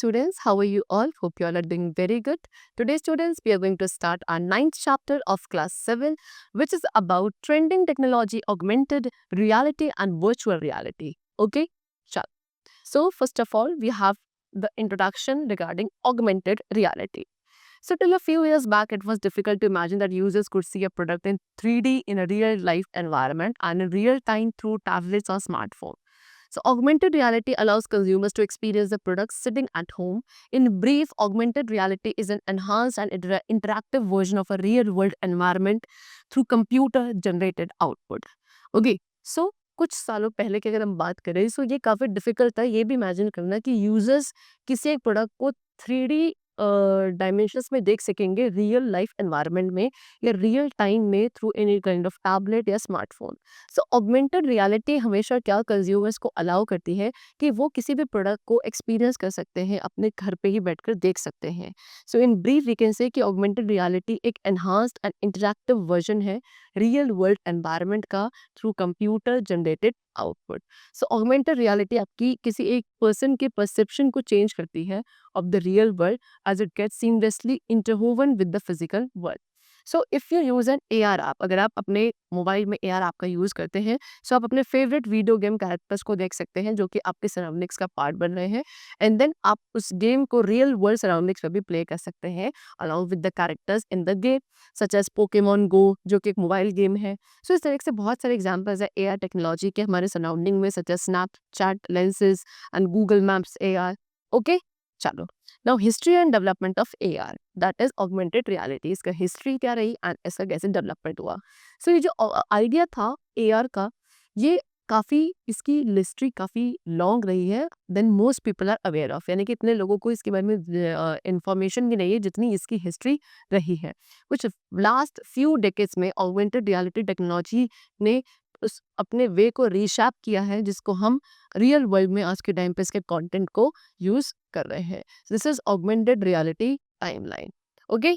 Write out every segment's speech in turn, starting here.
students. How are you all? Hope you all are doing very good. Today, students, we are going to start our ninth chapter of class 7, which is about trending technology, augmented reality, and virtual reality. Okay? Chal. So, first of all, we have the introduction regarding augmented reality. So, till a few years back, it was difficult to imagine that users could see a product in 3D in a real life environment and in real time through tablets or smartphones. So, augmented reality allows consumers to experience the product sitting at home. In brief, augmented reality is an enhanced and interactive version of a real world environment through computer generated output. Okay, so कुछ सालों पहले की अगर हम बात करें तो ये काफ़ी डिफिकल्ट था ये भी इमेजिन करना कि यूजर्स किसी एक प्रोडक्ट को 3D डायमेंशंस में देख सकेंगे रियल लाइफ एनवायरनमेंट में या रियल टाइम में through any kind of tablet या स्मार्टफोन। सो ऑगमेंटेड रियलिटी हमेशा क्या कंज्यूमर्स को अलाउ करती है कि वो किसी भी प्रोडक्ट को एक्सपीरियंस कर सकते हैं, अपने घर पे ही बैठकर देख सकते हैं। So in brief we can say कि ऑगमेंटेड रियलिटी एक एनहांस्ड एंड इंटरैक्टिव वर्जन है रियल वर्ल्ड एनवायरनमेंट का through computer generated output. So augmented reality आपकी किसी एक पर्सन के परसेप्शन को चेंज करती है of the real world as it gets seamlessly interwoven with the physical world. So if you use an AR app, अगर आप अपने मोबाइल में AR ऐप का यूज़ करते हैं सो आप अपने फेवरेट वीडियो गेम कैरेक्टर्स को देख सकते हैं जो कि आपके सराउंडिंग्स का पार्ट बन रहे हैं एंड देन आप उस गेम को रियल वर्ल्ड सराउंडिंग्स में भी प्ले कर सकते हैं along with the characters in the game such as Pokemon Go जो कि एक मोबाइल गेम है। सो इस तरह से बहुत सारे एग्जाम्पल्स है AR टेक्नोलॉजी के हमारे सराउंडिंग में such as Snapchat lenses and Google Maps AR। Okay चलो now history and development of AR that is augmented reality. इसका हिस्ट्री क्या रही एंड इसका कैसे डेवलपमेंट हुआ। सो ये जो आइडिया था AR का ये काफ़ी इसकी हिस्ट्री काफ़ी लॉन्ग रही है than most people are aware of, यानी कि इतने लोगों को इसके बारे में इंफॉर्मेशन भी नहीं है जितनी इसकी हिस्ट्री रही है। कुछ लास्ट फ्यू डेकेड्स में ऑगमेंटेड रियलिटी टेक्नोलॉजी ने उस अपने वे को रीशैप किया है जिसको हम रियल वर्ल्ड में आज के टाइम पे इसके कंटेंट को यूज कर रहे हैं। This is augmented reality timeline. Okay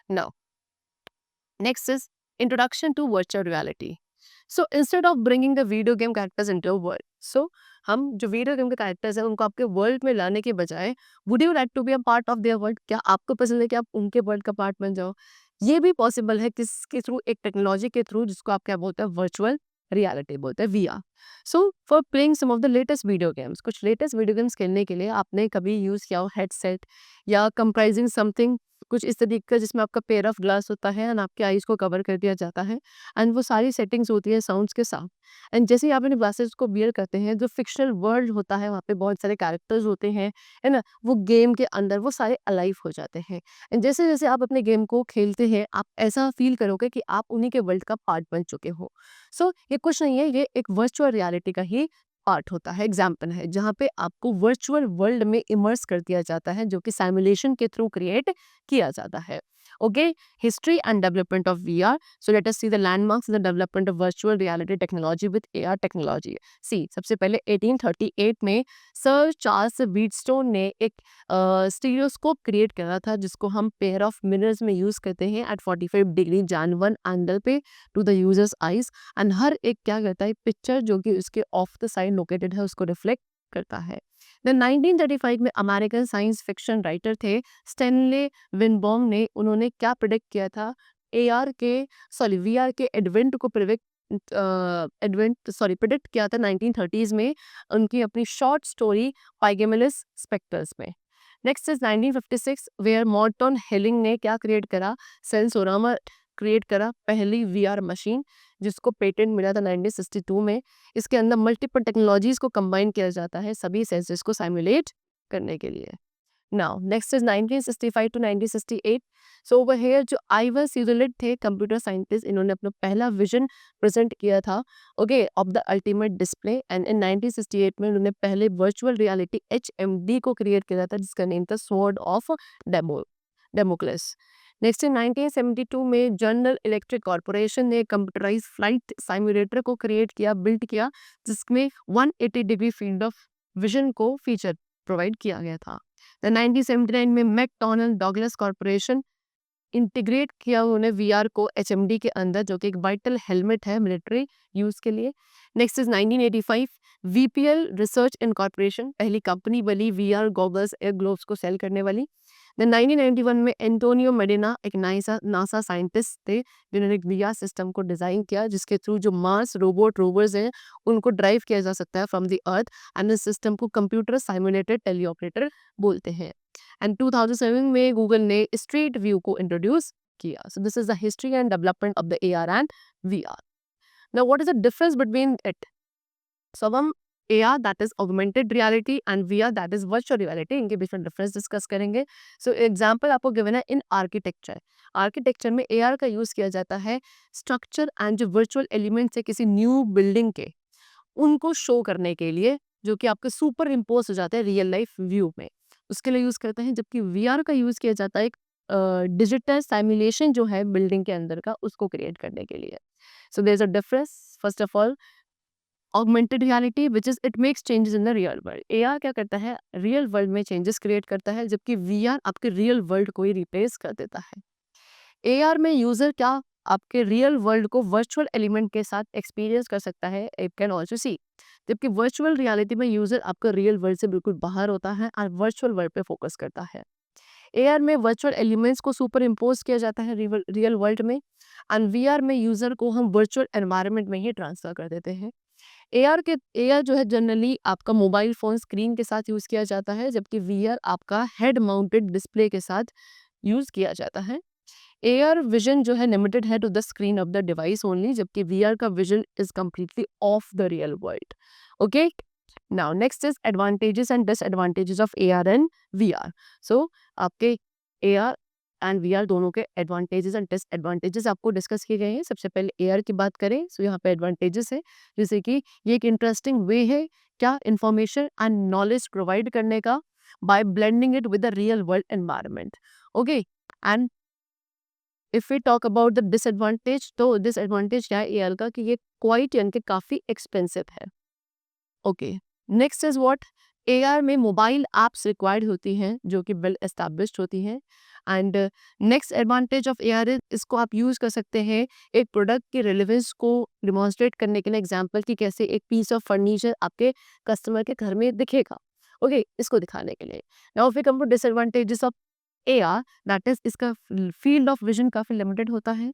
now next is introduction to virtual reality. So instead of bringing the video game characters into world, so हम जो वीडियो गेम के कैरेक्टर्स हैं उनको आपके वर्ल्ड में लाने के बजाय would you like to be a part of their world, क्या आपको पसंद है कि आप उनके वर्ल्ड का पार्ट बन जाओ। ये भी पॉसिबल है किसके थ्रू, एक टेक्नोलॉजी के थ्रू जिसको आप क्या बोलते हैं वर्चुअल रियलिटी बोलते हैं VR। So for playing some of the latest video games, कुछ लेटेस्ट वीडियो गेम्स खेलने के लिए आपने कभी यूज़ किया हो हेडसेट या कंप्राइजिंग समथिंग कुछ इस तरीके का जिसमें आपका पेयर ऑफ ग्लास होता है एंड आपके आईज को कवर कर दिया जाता है एंड वो सारी सेटिंग्स होती है साउंड्स के साथ एंड जैसे ही आप अपने ग्लासेस को वियर करते हैं जो फिक्शनल वर्ल्ड होता है वहाँ पे बहुत सारे कैरेक्टर्स होते हैं है ना, वो गेम के अंदर वो सारे अलाइव हो जाते हैं एंड जैसे जैसे आप अपने गेम को खेलते हैं आप ऐसा फील करोगे कि आप उन्हीं के वर्ल्ड का पार्ट बन चुके हो। सो ये कुछ नहीं है, ये एक वर्चुअल रियलिटी का ही पार्ट होता है, एग्जाम्पल है जहाँ पे आपको वर्चुअल वर्ल्ड में इमर्स कर दिया जाता है जो कि सिमुलेशन के थ्रू क्रिएट किया जाता है। Okay history and development of VR। So let us see the landmarks in the development of virtual reality technology with AR technology. See सबसे पहले 1838 में सर चार्ल्स व्हीटस्टोन ने एक स्टीरियोस्कोप क्रिएट करा था जिसको हम पेयर ऑफ मिरर्स में यूज करते हैं एट 45 डिग्री जान वन एंगल पे to the users eyes and हर एक क्या करता है पिक्चर जो कि उसके ऑफ द साइड लोकेटेड है उसको रिफ्लेक्ट करता है। देन 1935 में अमेरिकन साइंस फिक्शन राइटर थे स्टेनले विनबॉम ने, उन्होंने क्या प्रिडिक्ट किया था AR के VR के एडवेंट को प्रिडिक्ट किया था 1930s में उनकी अपनी शॉर्ट स्टोरी पाइगेमेलिस स्पेक्टर्स में। Next is 1956 where Morton Heilig ने क्या क्रिएट करा, सेंसोरामा क्रिएट करा, पहली VR मशीन जिसको पेटेंट मिला था 1962 में। इसके अंदर मल्टीपल टेक्नोलॉजीज को कंबाइन किया जाता है सभी सेंसर्स को सिमुलेट करने के लिए। Now next is 1965 to 1968। So over here जो आइवर सीजोलिड थे कंप्यूटर साइंटिस्ट, इन्होंने अपना पहला विजन प्रेजेंट किया था okay of the ultimate display and in 1968 में उन्होंने पहले वर्चुअल रियलिटी HMD को क्रिएट किया था जिसका नेम था स्वॉर्ड ऑफ डेमोक्लेस। नेक्स्ट इन 1972 में जनरल इलेक्ट्रिक कॉर्पोरेशन ने कंप्यूटराइज फ्लाइट सिमुलेटर को क्रिएट किया, बिल्ड किया जिसमें 180 डिग्री फील्ड ऑफ विजन को फीचर प्रोवाइड किया गया था। 1979 में मैकडॉनल्ड डगलस कॉर्पोरेशन इंटीग्रेट किया उन्होंने वीआर को एचएमडी के अंदर, जो कि एक वाइटल हेलमेट है मिलिट्री यूज के लिए। Next is 1985 VPL research incorporation, पहली कंपनी बनी वीआर गॉगल्स एयर ग्लोव्स को सेल करने वाली। देन 1991 में एंटोनियो मेडिना एक नासा साइंटिस्ट थे जिन्होंने एक वीआर सिस्टम को डिजाइन किया जिसके थ्रू जो मार्स रोबोट रोवर्स हैं उनको ड्राइव किया जा सकता है फ्रॉम द अर्थ, एंड इस सिस्टम को कंप्यूटर साइमुलेटेड टेलीऑपरेटर बोलते हैं। एंड 2007 में गूगल ने स्ट्रीट व्यू को इंट्रोड्यूस किया। So this is the history and development of the AR and VR. Now what is the difference between it? So अब हम AR that is augmented reality and VR that is virtual reality, इनके बीच में difference discuss करेंगे। So example आपको given है इन architecture. Architecture में AR का यूज किया जाता है स्ट्रक्चर एंड जो वर्चुअल एलिमेंट्स है किसी न्यू बिल्डिंग के, उनको शो करने के लिए, जो कि आपके सुपर इम्पोज हो जाते हैं रियल लाइफ व्यू में, उसके लिए यूज करते हैं। जबकि VR का यूज किया जाता है एक डिजिटल सिमुलेशन जो है बिल्डिंग के अंदर का, उसको क्रिएट करने के लिए। So there is a difference. First of all augmented reality which is it makes changes in the real world. AR क्या करता है? रियल वर्ल्ड में चेंजेस क्रिएट करता है, जबकि VR आपके रियल वर्ल्ड को ही रिप्लेस कर देता है। AR में यूजर क्या आपके रियल वर्ल्ड को वर्चुअल एलिमेंट के साथ एक्सपीरियंस कर सकता है, इट कैन ऑल्सो सी। जबकि वर्चुअल रियलिटी में यूजर आपका रियल वर्ल्ड से बिल्कुल बाहर होता है और वर्चुअल वर्ल्ड पे फोकस करता है। AR में वर्चुअल एलिमेंट्स को सुपर इम्पोज किया जाता है रियल वर्ल्ड में, एंड VR में यूजर को हम वर्चुअल एनवायरनमेंट में ही ट्रांसफर कर देते हैं। AR जो है जनरली आपका मोबाइल फोन स्क्रीन के साथ यूज किया जाता है, जबकि VR आपका हेड माउंटेड डिस्प्ले के साथ यूज किया जाता है। AR विजन जो है लिमिटेड है to the screen of the device only, जबकि VR का vision is completely of the real world. Okay, now next is advantages and disadvantages of AR and VR। सो आपके AR एंड VR दोनों के advantages and disadvantages आपको discuss किए गए हैं। सबसे पहले AR की बात करें, सो यहाँ पे एडवांटेजेस है, जैसे कि ये एक इंटरेस्टिंग वे है क्या इंफॉर्मेशन एंड नॉलेज प्रोवाइड करने का by blending it with the real world environment. Okay, and if we talk about the disadvantage, तो डिसएडवांटेज क्या है AR का कि ये क्वाइट यानी कि काफ़ी एक्सपेंसिव है। Okay, next is what? AR में मोबाइल एप्स रिक्वायर्ड होती हैं जो कि वेल एस्टैब्लिश्ड होती हैं। And next advantage of AR is इसको आप यूज़ कर सकते हैं एक प्रोडक्ट की रिलेवेंस को डिमॉन्स्ट्रेट करने के लिए, एग्जांपल कि कैसे एक पीस ऑफ फर्नीचर आपके कस्टमर के घर में दिखेगा। ओके, इसको दिखाने के लिए। Now if we come to disadvantages of AR, that is इसका फील्ड ऑफ विजन काफ़ी लिमिटेड होता है,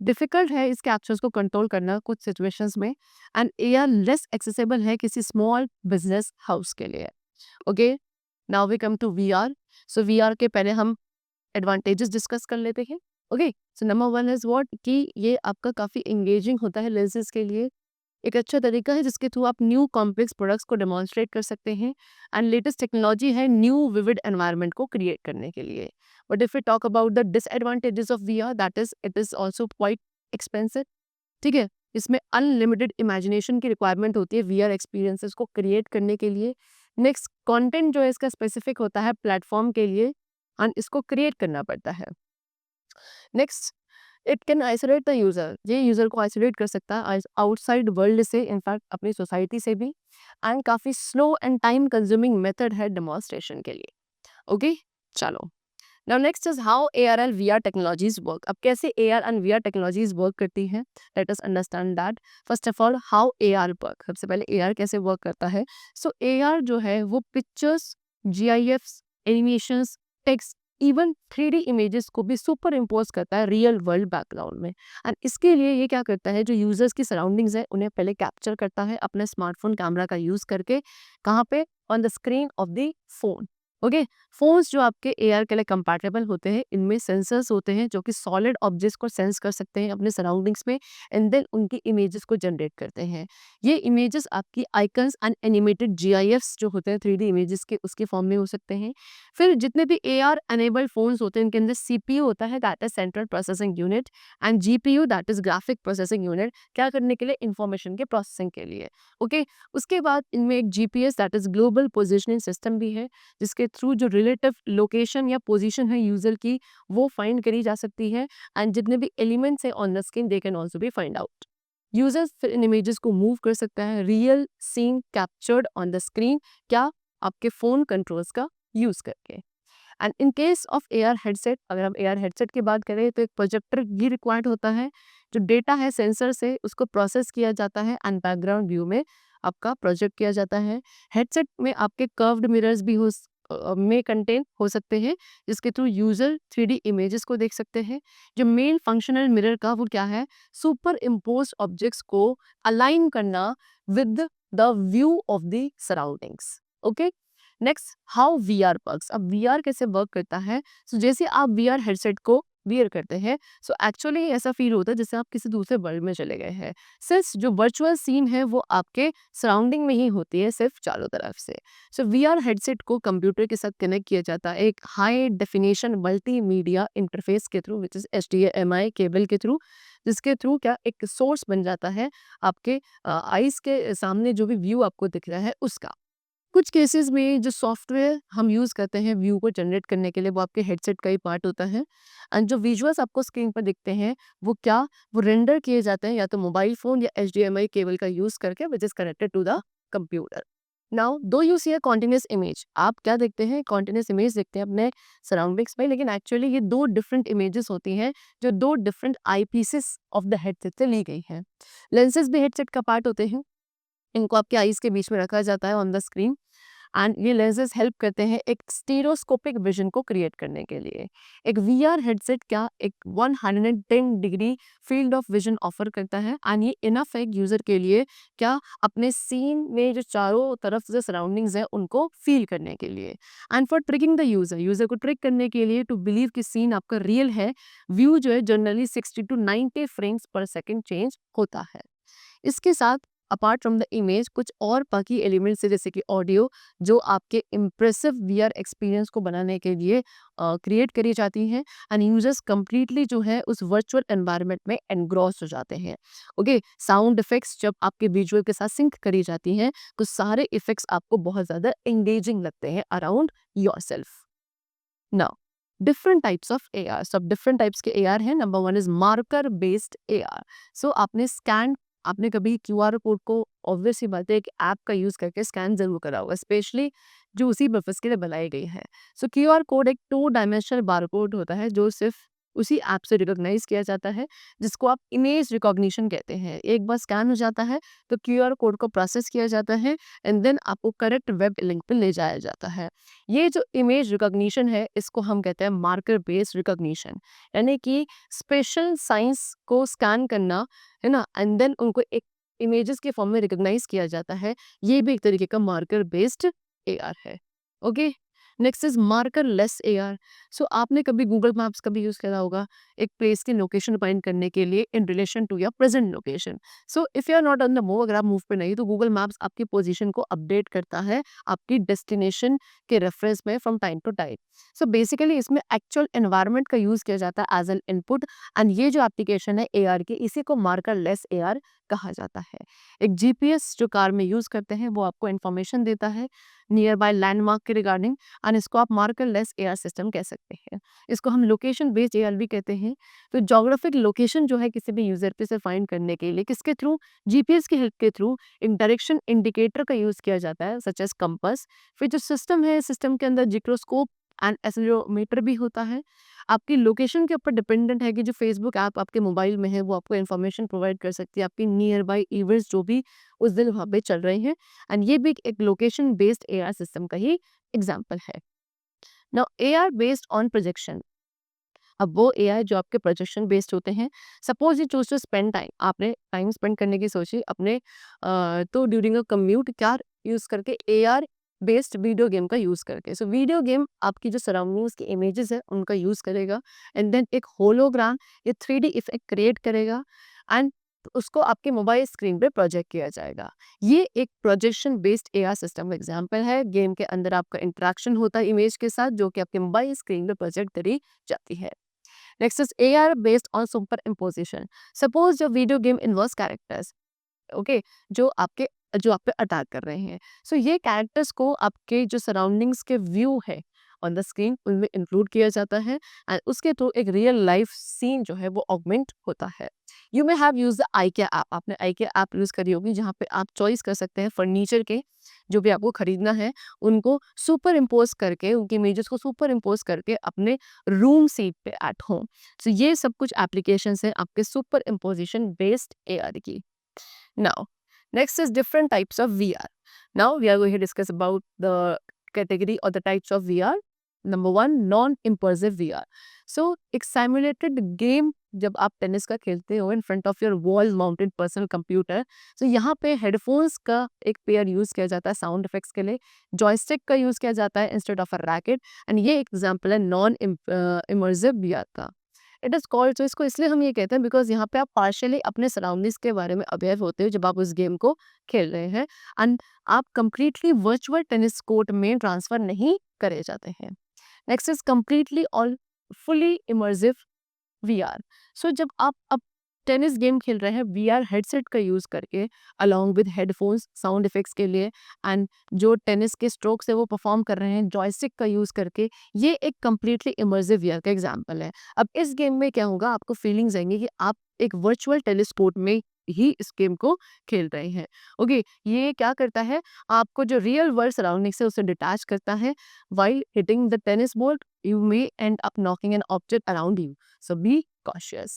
डिफिकल्ट है इसके एक्शंस को कंट्रोल करना कुछ सिचुएशंस में, एंड AR लेस एक्सेसिबल है किसी स्मॉल बिजनेस हाउस के लिए। Okay, now we come to VR। So VR के पहले हम एडवांटेजेस डिस्कस कर लेते हैं। Okay, so number one is what कि ये आपका काफ़ी एंगेजिंग होता है लेंसेज के लिए, एक अच्छा तरीका है जिसके थ्रू आप न्यू कॉम्प्लेक्स प्रोडक्ट्स को डेमोन्स्ट्रेट कर सकते हैं, एंड लेटेस्ट टेक्नोलॉजी है न्यू विविड एनवायरनमेंट को क्रिएट करने के लिए। But if you talk about the disadvantages of VR, that is it is also quite expensive. ठीक है, इसमें अनलिमिटेड इमेजिनेशन की रिक्वायरमेंट होती है VR एक्सपीरियंसेस को क्रिएट करने के लिए। नेक्स्ट, कंटेंट जो है इसका स्पेसिफिक होता है प्लेटफॉर्म के लिए, एंड इसको क्रिएट करना पड़ता है। Next, it can isolate the user, ये यूजर को आइसोलेट कर सकता है आउटसाइड वर्ल्ड से, इनफैक्ट अपनी सोसाइटी से भी, एंड काफ़ी slow and time consuming method है डेमोन्स्ट्रेशन के लिए। ओके, चलो, now next is how AR and VR technologies work. अब कैसे AR and VR technologies work करती हैं, let us understand that. First of all, how AR work, सबसे पहले AR कैसे वर्क करता है। सो AR जो है वो pictures, GIFs, animations, text, even 3D images को भी सुपर इम्पोज करता है रियल वर्ल्ड बैकग्राउंड में, एंड इसके लिए ये क्या करता है, जो यूजर्स की सराउंडिंग्स है उन्हें पहले कैप्चर करता है अपने स्मार्टफोन कैमरा का यूज करके, कहाँ पे? On the screen of the phone. Okay, phones जो आपके AR के लिए कंपैटिबल होते हैं, इनमें सेंसर्स होते हैं जो कि सॉलिड ऑब्जेक्ट्स को सेंस कर सकते हैं अपने सराउंडिंग्स में, एंड देन उनकी इमेजेस को जनरेट करते हैं। ये इमेजेस आपकी आइकन्स एंड एनिमेटेड GIFs जो होते हैं 3D इमेजेस के, उसके फॉर्म में हो सकते हैं। फिर जितने भी AR एनेबल्ड फोन्स होते हैं इनके अंदर CPU होता है, that is central processing unit, and GPU that is graphic processing unit, क्या करने के लिए? इंफॉर्मेशन के प्रोसेसिंग के लिए। ओके, उसके बाद इनमें एक GPS that is global positioning system भी है, जिसके थ्रू जो रिलेटिव लोकेशन या पोजीशन है यूजर की वो फाइंड करी जा सकती है, एंड जितने भी एलिमेंट्स है on the screen they can also be find out. Users फिर इन इमेजेस को मूव कर सकता है, real scene captured on the screen, क्या? आपके फोन कंट्रोल्स का यूज करके। And in case of AR headset, अगर हम AR हेडसेट की बात करें तो एक प्रोजेक्टर भी रिक्वायर्ड होता है। जो डेटा है सेंसर से उसको प्रोसेस किया जाता है एंड बैकग्राउंड व्यू में आपका प्रोजेक्ट किया जाता है। हेडसेट में आपके कर्व्ड मिरर्स भी में कंटेन हो सकते हैं, जिसके थ्रू यूजर 3D इमेजेस को देख सकते हैं। जो मेन फंक्शनल मिरर का वो क्या है, सुपर इम्पोज ऑब्जेक्ट्स को अलाइन करना with the view of the surroundings. Okay, next how VR works. अब VR कैसे वर्क करता है, सो जैसे आप VR हेडसेट को वियर करते हैं, सो एक्चुअली ऐसा फील होता है जैसे आप किसी दूसरे वर्ल्ड में चले गए हैं। सिर्फ जो वर्चुअल सीन है वो आपके सराउंडिंग में ही होती है, सिर्फ चारों तरफ से। सो VR हेडसेट को कंप्यूटर के साथ कनेक्ट किया जाता है एक हाई डेफिनेशन मल्टीमीडिया इंटरफेस के through, which is HDMI cable के थ्रू, जिसके थ्रू क्या एक सोर्स बन जाता है आपके आईज के सामने जो भी व्यू आपको दिख रहा है उसका। कुछ केसेस में जो सॉफ्टवेयर हम यूज़ करते हैं व्यू को जनरेट करने के लिए, वो आपके हेडसेट का ही पार्ट होता है। एंड जो विजुअल्स आपको स्क्रीन पर दिखते हैं वो क्या, वो रेंडर किए जाते हैं या तो मोबाइल फ़ोन या HDMI केबल का यूज़ करके, which is connected to the computer. Now do you see a continuous image, आप क्या देखते हैं, कॉन्टिन्यूस इमेज देखते हैं अपने सराउंडिंग्स में, लेकिन एक्चुअली ये दो डिफरेंट इमेजेस होती हैं जो दो different I pieces of the headset से ली गई हैं। लेंसेज भी हेडसेट का पार्ट होते हैं, इनको आपके आईज के बीच में रखा जाता है ऑन द स्क्रीन, एंड ये लेंसेज हेल्प करते हैं एक स्टीरियोस्कोपिक विजन को क्रिएट करने के लिए। एक VR हेडसेट क्या एक 110 degree field of vision offer करता है, एंड ये इनफ है यूजर के लिए क्या अपने सीन में जो चारों तरफ जो सराउंडिंग्स है उनको फील करने के लिए, and for tricking the user, user को ट्रिक करने के लिए टू बिलीव कि सीन आपका रियल है। व्यू जो है जनरली 60 to 90 फ्रेम्स पर सेकेंड चेंज होता है। इसके साथ अपार्ट फ्रॉम द इमेज कुछ और बाकी एलिमेंट्स है जैसे कि ऑडियो, जो आपके इम्प्रेसिव VR एक्सपीरियंस को बनाने के लिए क्रिएट करी जाती हैं, एंड यूजर्स कंप्लीटली जो है उस वर्चुअल एनवायरनमेंट में एनग्रॉस हो जाते हैं। ओके, साउंड इफेक्ट्स जब आपके विजुअल के साथ सिंक करी जाती हैं तो सारे इफेक्ट्स आपको बहुत ज़्यादा एंगेजिंग लगते हैं around yourself. Now different types of AR, सब डिफरेंट टाइप्स के AR हैं। Number one is marker based AR। सो आपने कभी QR कोड को ऑब्वियस ही बात है एक ऐप का यूज करके स्कैन जरूर करा होगा, स्पेशली जो उसी पर्पज के लिए बनाई गई है। सो QR कोड एक 2 डायमेंशनल बारकोड होता है जो सिर्फ उसी ऐप से रिकॉग्नाइज किया जाता है, जिसको आप इमेज रिकॉग्निशन कहते हैं। एक बार स्कैन हो जाता है तो QR कोड को प्रोसेस किया जाता है एंड देन आपको करेक्ट वेब लिंक पे ले जाया जाता है। ये जो इमेज रिकॉग्निशन है इसको हम कहते हैं मार्कर बेस्ड रिकॉग्निशन, यानी कि स्पेशल साइंस को स्कैन करना है ना, एंड देन उनको एक इमेजेस के फॉर्म में रिकॉग्नाइज किया जाता है। ये भी एक तरीके का मार्कर बेस्ड AR है। Okay, next is marker less AR। सो आपने कभी गूगल मैप्स का भी यूज करा होगा एक प्लेस की लोकेशन फाइंड करने के लिए in relation to your present location. So if you are not on the move, अगर आप मूव पे नहीं तो गूगल मैप्स आपकी पोजीशन को अपडेट करता है आपकी डेस्टिनेशन के रेफरेंस में from time to time. So basically इसमें एक्चुअल एनवायरनमेंट का यूज किया जाता है एज एन इनपुट, एंड ये जो एप्लीकेशन है AR की, इसी को मार्कर लेस AR कहा जाता है। एक GPS जो कार में यूज करते हैं वो आपको इन्फॉर्मेशन देता है नियर बाय लैंडमार्क के रिगार्डिंग, एंड इसको आप मार्कर लेस AR सिस्टम कह सकते हैं। इसको हम लोकेशन बेस्ड AR भी कहते हैं। तो जोग्राफिक लोकेशन जो है किसी भी यूजर पे से फाइंड करने के लिए किसके थ्रू, GPS की हेल्प के थ्रू एक डायरेक्शन इंडिकेटर का यूज किया जाता है सच एज कंपास। फिर जो सिस्टम है, सिस्टम के अंदर जिक्रोस्कोप एंड एक्सेलेरोमीटर भी होता है। आपकी लोकेशन के ऊपर डिपेंडेंट है कि जो फेसबुक ऐप आपके मोबाइल में है वो आपको इन्फॉर्मेशन प्रोवाइड कर सकती है आपकी नियर बाई इवेंट्स जो भी उस दिन वहाँ पे चल रहे हैं, एंड ये भी एक लोकेशन बेस्ड AR सिस्टम का ही एग्जाम्पल है। Now AR based on projection, अब वो AI जो आपके प्रोजेक्शन बेस्ड होते हैं। Suppose you choose to spend time, आपने टाइम स्पेंड करने की सोची अपने तो ड्यूरिंग अ कम्यूट क्या यूज करके, AR बेस्ड वीडियो गेम का यूज करके। सो वीडियो गेम आपकी जो सराउंडिंग्स की इमेजेस है उनका यूज करेगा, एंड देन एक होलोग्राम ये 3D इफेक्ट क्रिएट करेगा, एंड उसको आपके मोबाइल स्क्रीन पे प्रोजेक्ट किया जाएगा। ये एक प्रोजेक्शन बेस्ड AR सिस्टम का एग्जाम्पल है। गेम के अंदर आपका इंटरेक्शन होता है इमेज के साथ जो कि आपके मोबाइल स्क्रीन पे प्रोजेक्ट करी जाती है। Next is AR based on superimposition. Suppose your video game involves characters, okay, जो आप पे अटैक कर रहे हैं। सो ये कैरेक्टर्स को आपके जो सराउंडिंग्स के व्यू है ऑन द स्क्रीन उनमें इंक्लूड किया जाता है, एंड उसके थ्रू एक रियल लाइफ सीन जो है वो ऑगमेंट होता है। You may have use the IKEA app, आपने IKEA ऐप यूज करी होगी जहाँ पे आप चॉइस कर सकते हैं फर्नीचर के जो भी आपको खरीदना है उनको सुपर इम्पोज करके, उनकी इमेजेस को सुपर इम्पोज करके अपने रूम सीट पे एट होम। सो ये सब कुछ एप्लीकेशंस हैं आपके सुपर इम्पोजिशन बेस्ड एआर की। Now next is different types of VR. Now we are going to discuss about the category or the types of VR. Number one, non-immersive VR. So एक simulated game जब आप tennis का खेलते हो in front of your wall mounted personal computer, तो यहाँ पे headphones का एक पेयर यूज किया जाता है साउंड इफेक्ट्स के लिए, जॉयस्टिक का यूज किया जाता है instead of a racket, and ये एग्जांपल है नॉन इमर्सिव वीआर का। इट इज कॉल्ड, तो इसको इसलिए हम ये कहते हैं बिकॉज यहाँ पे आप पार्शियली अपने सराउंडिंग्स के बारे में अवेयर होते हो जब आप उस गेम को खेल रहे हैं, एंड आप कंप्लीटली वर्चुअल टेनिस कोर्ट में ट्रांसफर नहीं करे जाते हैं। नेक्स्ट इज कंप्लीटली और फुली इमर्सिव वीआर। सो जब आप अब टेनिस गेम खेल रहे हैं वीआर हेडसेट का यूज करके along with headphones sound effects के लिए, एंड जो टेनिस के स्ट्रोक्स है वो परफॉर्म कर रहे हैं जॉयस्टिक का यूज करके, ये एक कंप्लीटली इमर्सिव वीआर का एग्जांपल है। अब इस गेम में क्या होगा, आपको फीलिंग्स आएंगी कि आप एक वर्चुअल टेनिस कोर्ट में ही इस गेम को खेल रहे हैं। ओके, ये क्या करता है, आपको जो रियल वर्ल्ड सराउंडिंग से उसे डिटैच करता है। While hitting the tennis ball you may end up knocking an object around you, so be cautious.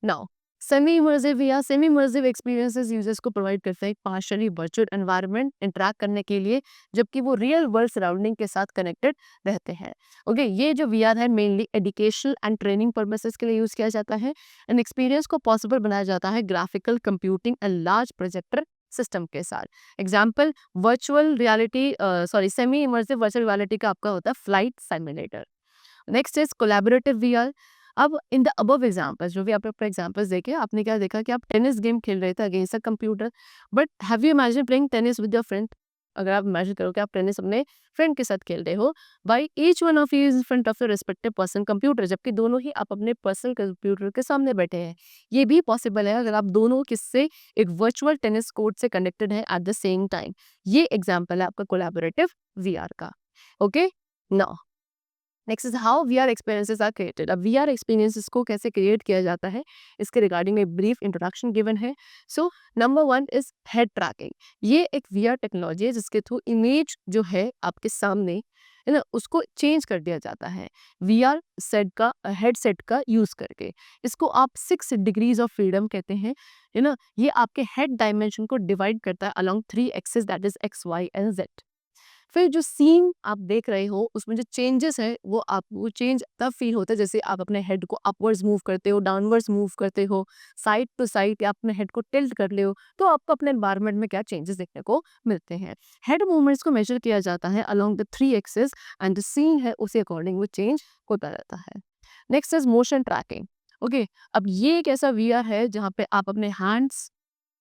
Now semi immersive या सेमी इमर्सिव एक्सपीरियंसेस यूजर्स को प्रोवाइड करते हैं एक पार्शियली वर्चुअल एनवायरनमेंट इंटरैक्ट करने के लिए, जबकि वो रियल वर्ल्ड सराउंडिंग के साथ कनेक्टेड रहते हैं। ओके, ये जो वीआर है mainly educational and training purposes के लिए यूज किया जाता है, एंड एक्सपीरियंस को पॉसिबल बनाया जाता है graphical computing and large projector system के साथ। Example virtual reality, semi immersive virtual reality का आपका होता है flight simulator. Next is collaborative VR. अब इन द अबव एग्जांपल्स, जो भी आप एग्जांपल्स देखे, आपने क्या देखा कि आप टेनिस गेम खेल रहे थे against a computer, but have you imagine playing tennis with your friend? अगर आप इमेजिन करो कि आप टेनिस अपने फ्रेंड के साथ खेल रहे हो, by each one of you is in front of your respective personal computer, जबकि दोनों ही आप अपने पर्सनल कंप्यूटर के सामने बैठे हैं। ये भी पॉसिबल है अगर आप दोनों किससे एक वर्चुअल टेनिस कोर्ट से कनेक्टेड है एट द सेम टाइम। ये एग्जाम्पल है आपका कोलैबोरेटिव वीआर का। Okay, now next is how VR experiences are created. अब वीआर एक्सपीरियंसेस को कैसे क्रिएट किया जाता है, इसके रिगार्डिंग एक ब्रीफ इंट्रोडक्शन गिवन है। So number one is head tracking. ये एक वीआर टेक्नोलॉजी है जिसके थ्रू इमेज जो है आपके सामने है ना, उसको चेंज कर दिया जाता है वीआर सेट का हेडसेट का यूज करके। इसको आप 6 डिग्रीज ऑफ फ्रीडम कहते हैं, है ना। ये आपके हेड डायमेंशन को डिवाइड करता है along 3 axis, that is X Y and Z. फिर जो सीन आप देख रहे हो उसमें जो चेंजेस है वो चेंज तब फील होता है जैसे आप अपने हेड को अपवर्ड्स मूव करते हो, डाउनवर्ड्स मूव करते हो, साइड टू साइड, या अपने हेड को टिल्ट कर ले हो, तो आपको अपने एनवायरनमेंट में क्या चेंजेस देखने को मिलते हैं। हेड मूवमेंट्स को मेजर किया जाता है along the 3 axis, and the scene है उसी अकॉर्डिंग वो चेंज होता रहता है। Next is motion tracking. Okay, अब ये एक ऐसा वीआर है जहाँ पे आप अपने हैंड्स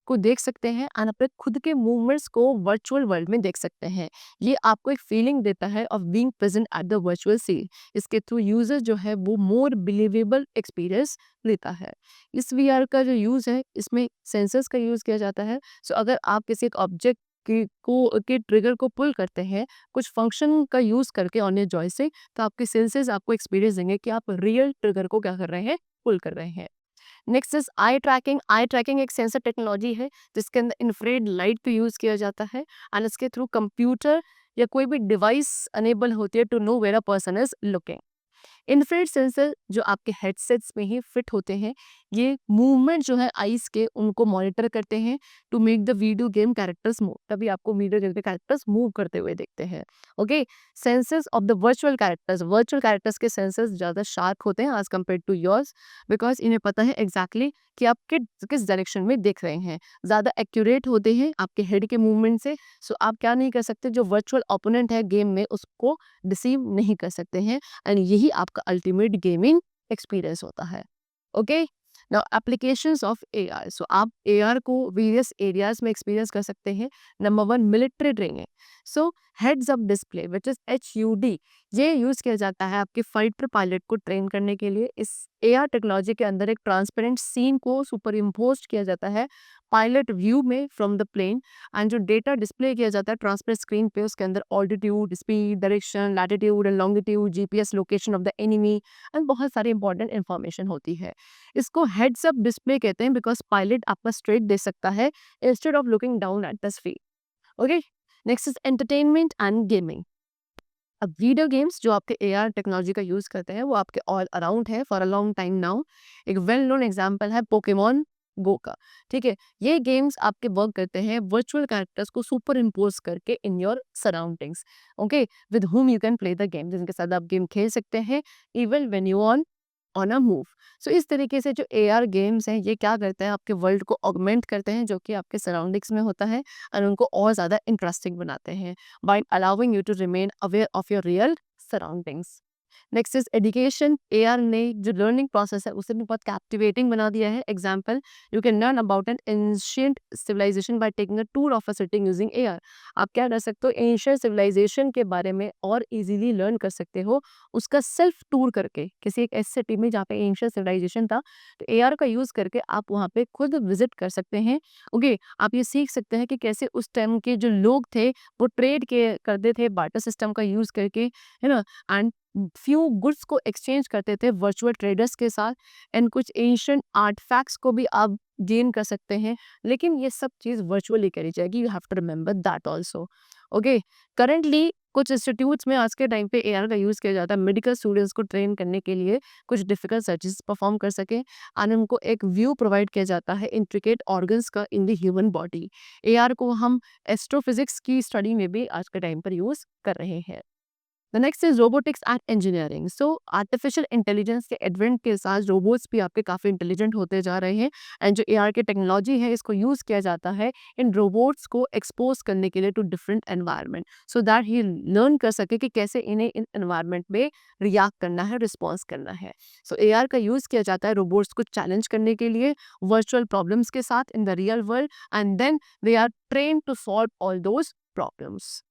को देख सकते हैं एंड अपने खुद के मूवमेंट्स को वर्चुअल वर्ल्ड में देख सकते हैं। ये आपको एक फीलिंग देता है of being present at the virtual scene. इसके थ्रू यूजर जो है वो मोर बिलीवेबल एक्सपीरियंस लेता है। इस वीआर का जो यूज है इसमें सेंसर्स का यूज किया जाता है। सो अगर आप किसी एक ऑब्जेक्ट के ट्रिगर को पुल करते हैं कुछ फंक्शन का यूज करके ऑन ए जॉयस्टिक, तो आपके सेंसेस आपको एक्सपीरियंस देंगे कि आप रियल ट्रिगर को क्या कर रहे हैं, पुल कर रहे हैं। Next is eye tracking. Eye tracking एक सेंसर टेक्नोलॉजी है जिसके अंदर इंफ्रारेड लाइट को यूज किया जाता है, एंड इसके थ्रू कंप्यूटर या कोई भी डिवाइस अनेबल होती है to know where a person is looking. Infrared sensor जो आपके हेडसेट्स में ही फिट होते हैं, ये मूवमेंट जो है आईज के उनको मॉनिटर करते हैं to make the video game characters move. तभी आपको वीडियो गेम के कैरेक्टर्स मूव करते हुए देखते हैं। Okay, sensors of the virtual characters के सेंसर्स ज़्यादा शार्प होते हैं as compare to yours, because इन्हें पता है एग्जैक्टली कि आप किस डायरेक्शन में देख रहे हैं। ज़्यादा एक्यूरेट होते हैं आपके हेड के मूवमेंट से। सो आप क्या नहीं कर सकते, जो वर्चुअल ओपोनेंट है गेम में उसको डिसीव नहीं कर सकते हैं, एंड यही आपका अल्टीमेट गेमिंग एक्सपीरियंस होता है। Okay, now applications of AR. So आप एआर को वेरियस एरियाज में एक्सपीरियंस कर सकते हैं। Number one, military training. So heads up display which is HUD, ये यूज किया जाता है आपके फाइटर पायलट को ट्रेन करने के लिए। इस एआर टेक्नोलॉजी के अंदर एक ट्रांसपेरेंट सीन को सुपर इम्पोज किया जाता है पायलट व्यू में फ्रॉम द प्लेन, एंड जो डेटा डिस्प्ले किया जाता है ट्रांसपेरेंट स्क्रीन पे, उसके अंदर altitude, speed, direction, latitude and longitude, GPS location of the enemy, and बहुत सारी इंपॉर्टेंट इन्फॉर्मेशन होती है। इसको हेड्स अप डिस्प्ले कहते हैं बिकॉज पायलट आपका स्ट्रेट दे सकता है instead of looking down at the screen. Okay, next is entertainment and gaming. अब वीडियो गेम्स जो आपके एआर टेक्नोलॉजी का यूज़ करते हैं वो आपके ऑल अराउंड है for a long time now. एक वेल नोन एग्जांपल है पोकेमॉन गो का। ठीक है, ये गेम्स आपके वर्क करते हैं वर्चुअल कैरेक्टर्स को सुपर इम्पोज करके in your surroundings. Okay, with whom you can play the game, जिनके साथ आप गेम खेल सकते हैं even when you on a move. So इस तरीके से जो एआर गेम्स हैं ये क्या करते हैं, आपके वर्ल्ड को ऑगमेंट करते हैं जो कि आपके सराउंडिंग्स में होता है, और उनको और ज़्यादा इंटरेस्टिंग बनाते हैं by allowing you to remain aware of your real surroundings. Next is education. AR ने जो लर्निंग प्रोसेस है उसे भी बहुत कैप्टिवेटिंग बना दिया है। Example, you can learn about an ancient civilization by taking a tour of a sitting using AR. आप क्या कर सकते हो, एंशियंट सिविलाइजेशन के बारे में और इजीली लर्न कर सकते हो उसका सेल्फ टूर करके, किसी एक ऐसी सिटी में जहाँ पे एंशियंट सिविलाइजेशन था, तो एआर का यूज़ करके आप वहाँ पे खुद विजिट कर सकते हैं। ओके, आप ये सीख सकते हैं कि कैसे उस टाइम के जो लोग थे वो ट्रेड के करते थे बार्टर सिस्टम का यूज़ करके, है ना, एंड फ्यू गुड्स को एक्सचेंज करते थे वर्चुअल ट्रेडर्स के साथ, एंड कुछ एंशिएंट आर्टिफैक्ट्स को भी आप गेन कर सकते हैं। लेकिन ये सब चीज़ वर्चुअली करी जाएगी, you have to remember that also. Okay, currently कुछ इंस्टीट्यूट्स में आज के टाइम पे एआर का यूज़ किया जाता है मेडिकल स्टूडेंट्स को ट्रेन करने के लिए, कुछ डिफिकल्ट सर्जरीज परफॉर्म कर सके, एंड उनको एक व्यू प्रोवाइड किया जाता है इंट्रिकेट ऑर्गन्स का in the human body. AR को हम एस्ट्रोफिजिक्स की स्टडी में भी आज के टाइम पर यूज़ कर रहे हैं। The next is robotics and engineering. So artificial intelligence के एडवेंट के साथ रोबोट्स भी आपके काफ़ी इंटेलिजेंट होते जा रहे हैं, एंड जो एआर की टेक्नोलॉजी है इसको यूज़ किया जाता है इन रोबोट्स को एक्सपोज करने के लिए to different environment, so that he learn कर सके कि कैसे इन्हें इन एनवायरनमेंट में रिएक्ट करना है, रिस्पॉन्स करना है। सो एआर का यूज़ किया जाता है रोबोट्स को चैलेंज करने के लिए वर्चुअल प्रॉब्लम्स के साथ in the real world, and then they are train to solve all those problems.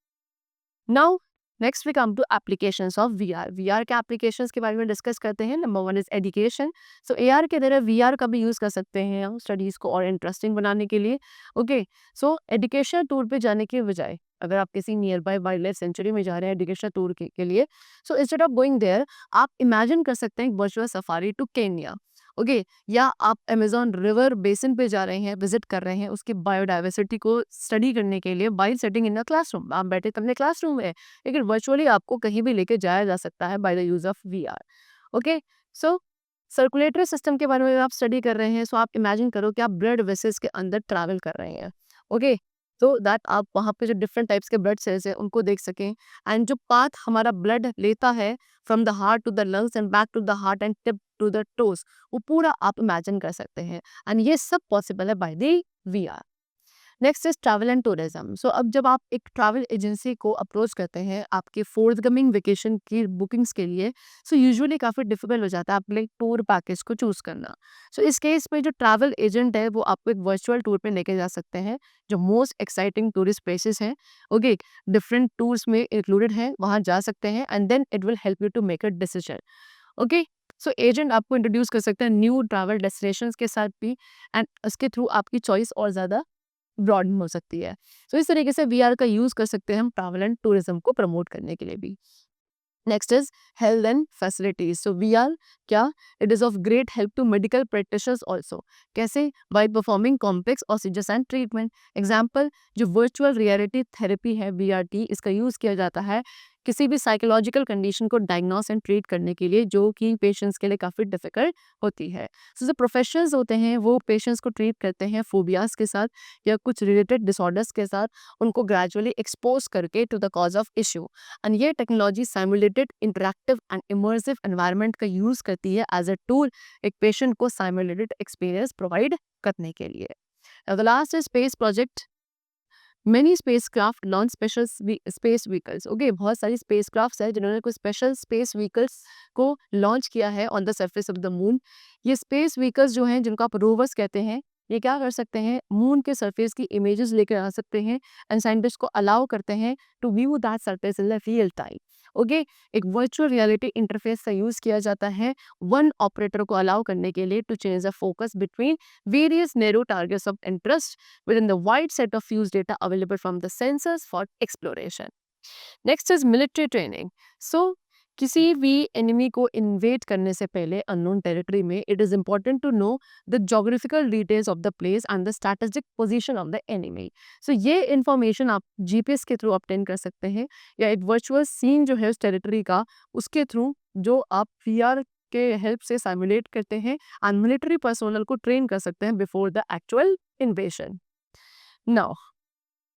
Now next we come to applications of VR. VR के एप्लीकेशंस के बारे में डिस्कस करते हैं। Number one is education. So AR के तरह VR का भी यूज़ कर सकते हैं हम स्टडीज़ को और इंटरेस्टिंग बनाने के लिए। ओके, सो एजुकेशनल टूर पे जाने के बजाय अगर आप किसी nearby wildlife sanctuary में जा रहे हैं एजुकेशनल टूर के लिए, so instead of going there आप इमेजिन कर सकते हैं virtual safari to Kenya. Okay, या आप अमेज़न रिवर बेसिन पे जा रहे हैं, विजिट कर रहे हैं उसकी बायोडाइवर्सिटी को स्टडी करने के लिए bye sitting in a classroom. आप बैठे तो अपने क्लासरूम में, लेकिन वर्चुअली आपको कहीं भी लेके जाया जा सकता है by the use of VR. Okay, so circulatory system के बारे में आप स्टडी कर रहे हैं, सो आप इमेजिन करो कि आप ब्लड वेसल्स के अंदर ट्रैवल कर रहे हैं। ओके, सो दैट आप वहाँ पे जो डिफरेंट टाइप्स के ब्लड सेल्स हैं उनको देख सकें, एंड जो पाथ हमारा ब्लड लेता है from the heart to the lungs and back to the heart and tip to the toes, वो पूरा आप इमेजिन कर सकते हैं, एंड ये सब पॉसिबल है by the VR. Next is travel and tourism. So अब जब आप एक ट्रैवल एजेंसी को अप्रोच करते हैं आपके फोर्थकमिंग वेकेशन की बुकिंग्स के लिए, सो यूजुअली काफ़ी डिफिकल्ट हो जाता है अपने टूर पैकेज को चूज़ करना। सो इस केस में जो ट्रैवल एजेंट है वो आपको एक वर्चुअल टूर पे लेके जा सकते हैं जो मोस्ट एक्साइटिंग टूरिस्ट प्लेसेस हैं। ओके, डिफरेंट टूर्स में इंक्लूडेड है, वहाँ जा सकते हैं, and then it will help you to make a decision. Okay, so agent आपको इंट्रोड्यूस कर सकते हैं न्यू ट्रैवल डेस्टिनेशंस के साथ भी, एंड उसके थ्रू आपकी चॉइस और ज़्यादा ब्रॉडन हो सकती है। तो इस तरीके से वीआर का यूज़ कर सकते हैं हम ट्रैवल एंड टूरिज्म को प्रमोट करने के लिए भी। Next is health and facilities. So VR क्या, it is of great help to medical practitioners also. कैसे, by performing complex procedures and treatment. Example, जो वर्चुअल रियलिटी थेरेपी है वीआरटी, इसका यूज़ किया जाता है किसी भी साइकोलॉजिकल कंडीशन को डायग्नोस एंड ट्रीट करने के लिए जो कि पेशेंट्स के लिए काफ़ी डिफिकल्ट होती है। सो जो प्रोफेशनल्स होते हैं वो पेशेंट्स को ट्रीट करते हैं फोबियाज के साथ या कुछ रिलेटेड डिसऑर्डर्स के साथ, उनको ग्रेजुअली एक्सपोज करके to the cause of issue, and ये technology simulated interactive and immersive environment का यूज़ करती है एज अ टूल एक पेशेंट को साइमुलेटेड एक्सपीरियंस प्रोवाइड करने के लिए। The last is space project. Many spacecraft launch special space vehicles. Okay, बहुत सारी स्पेसक्राफ्ट्स हैं जिन्होंने कुछ स्पेशल स्पेस व्हीकल्स को लॉन्च किया है on the surface of the moon. ये स्पेस व्हीकल्स जो हैं जिनको आप रोवर्स कहते हैं, ये क्या कर सकते हैं, मून के सरफेस की इमेजेस लेकर आ सकते हैं, एंड साइंटिस्ट को अलाउ करते हैं to view that surface in the real time. Okay, एक वर्चुअल रियलिटी इंटरफेस का यूज़ किया जाता है वन ऑपरेटर को अलाउ करने के लिए to change the focus between various narrow targets of interest within the wide set of fused data available from the sensors for exploration. Next is military training. So किसी भी enemy को InvIT करने से पहले unknown territory में it is important to know the geographical details of the place and the strategic position of the enemy. So ये information आप GPS के थ्रू ऑब्टेन कर सकते हैं, या एक वर्चुअल सीन जो है उस टेरिटरी का, उसके थ्रू जो आप वीआर के हेल्प से सिमुलेट करते हैं एंड मिलिट्री पर्सोनल को ट्रेन कर सकते हैं before the actual इन्वेशन। Now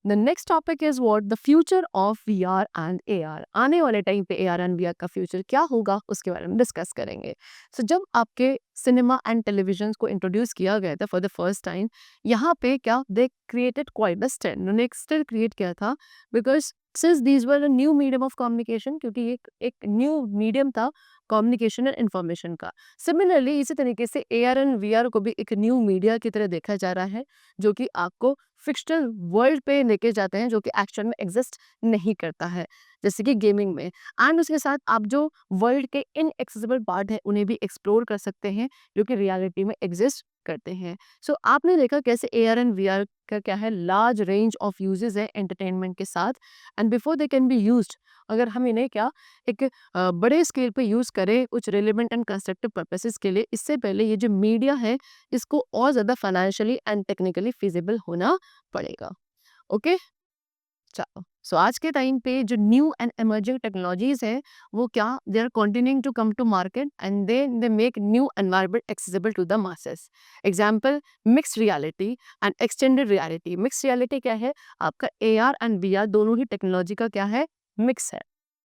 the next topic is what the future of VR and AR. आने वाले टाइम पे एआर एंड वीआर का फ्यूचर क्या होगा उसके बारे में डिस्कस करेंगे। सो जब आपके सिनेमा एंड टेलीविजन को इंट्रोड्यूस किया गया था फॉर द फर्स्ट टाइम, यहाँ पे क्या they created quite the stand, उन्होंने एक स्टिल क्रिएट किया था, because since these were a new medium of communication, क्योंकि एक न्यू मीडियम था कम्युनिकेशन एंड इन्फॉर्मेशन का। सिमिलरली इसी तरीके से एआर एंड वीआर को भी एक न्यू मीडिया की तरह देखा जा रहा है, जो कि आपको फिक्शनल वर्ल्ड पे लेके जाते हैं, जो कि एक्चुअल में एग्जिस्ट नहीं करता है, जैसे कि गेमिंग में। एंड उसके साथ आप जो वर्ल्ड के इनएक्सेसिबल पार्ट है उन्हें भी एक्सप्लोर कर सकते हैं, जो कि रियलिटी में एग्जिस्ट करते हैं। सो आपने देखा कैसे एआर एंड वीआर का क्या है, लार्ज रेंज ऑफ यूजेस है एंटरटेनमेंट के साथ, and before they can be used, अगर हम इन्हें क्या एक बड़े स्केल पे यूज़ करें कुछ रिलेवेंट एंड कंस्ट्रक्टिव पर्पसेस के लिए, इससे पहले ये जो मीडिया है इसको और ज़्यादा फाइनेंशियली एंड टेक्निकली फिजिबल होना पड़ेगा। ओके, चलो। सो आज के टाइम पे जो न्यू एंड इमर्जिंग टेक्नोलॉजीज है वो क्या, they are continuing to come to market and they make new environment accessible to the masses. Example, mixed reality and extended reality. Mixed reality क्या है, आपका एआर एंड वीआर दोनों ही technology का क्या है, मिक्स है।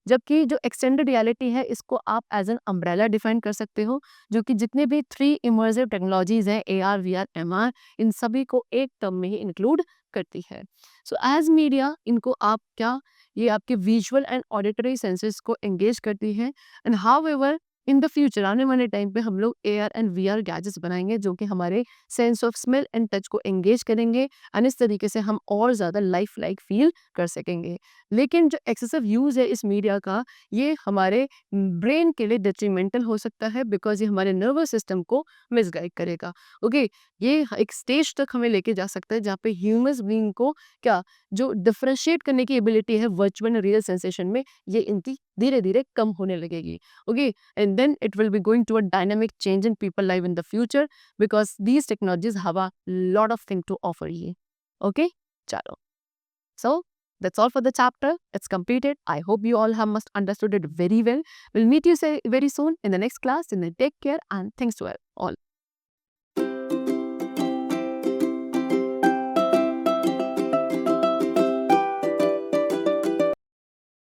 जबकि जो एक्सटेंडेड रियलिटी है इसको आप एज एन अम्ब्रेला डिफाइन कर सकते हो, जो कि जितने भी थ्री इमर्सिव टेक्नोलॉजीज हैं, एआर वीआर एमआर, इन सभी को एक टर्म में ही इंक्लूड करती है। सो एज मीडिया इनको आप क्या, ये आपके विजुअल एंड ऑडिटरी सेंसेस को एंगेज करती है। And how in the future आने वाले टाइम पे हम लोग एआर एंड वीआर गैजेट्स बनाएंगे जो कि हमारे sense of smell and touch को एंगेज करेंगे, एंड इस तरीके से हम और ज़्यादा लाइफ लाइक फील कर सकेंगे। लेकिन जो एक्सेसिव यूज़ है इस मीडिया का, ये हमारे ब्रेन के लिए डिट्रीमेंटल हो सकता है, बिकॉज ये हमारे नर्वस सिस्टम को मिसगाइड करेगा। ओके, ये एक स्टेज तक हमें लेके जा सकता है जहाँ पे ह्यूमन बीइंग को क्या, जो डिफरेंशिएट करने की एबिलिटी है वर्चुअल एंड रियल सेंसेशन में, ये इनकी धीरे धीरे कम होने लगेगी। Okay, and then it will be going to a dynamic change in people life in the future, because these technologies have a lot of thing to offer ये। Okay, चलो। So that's all for the chapter. It's completed. I hope you all have must understood it very well. We'll meet you say very soon in the next class. And then take care and thanks to all.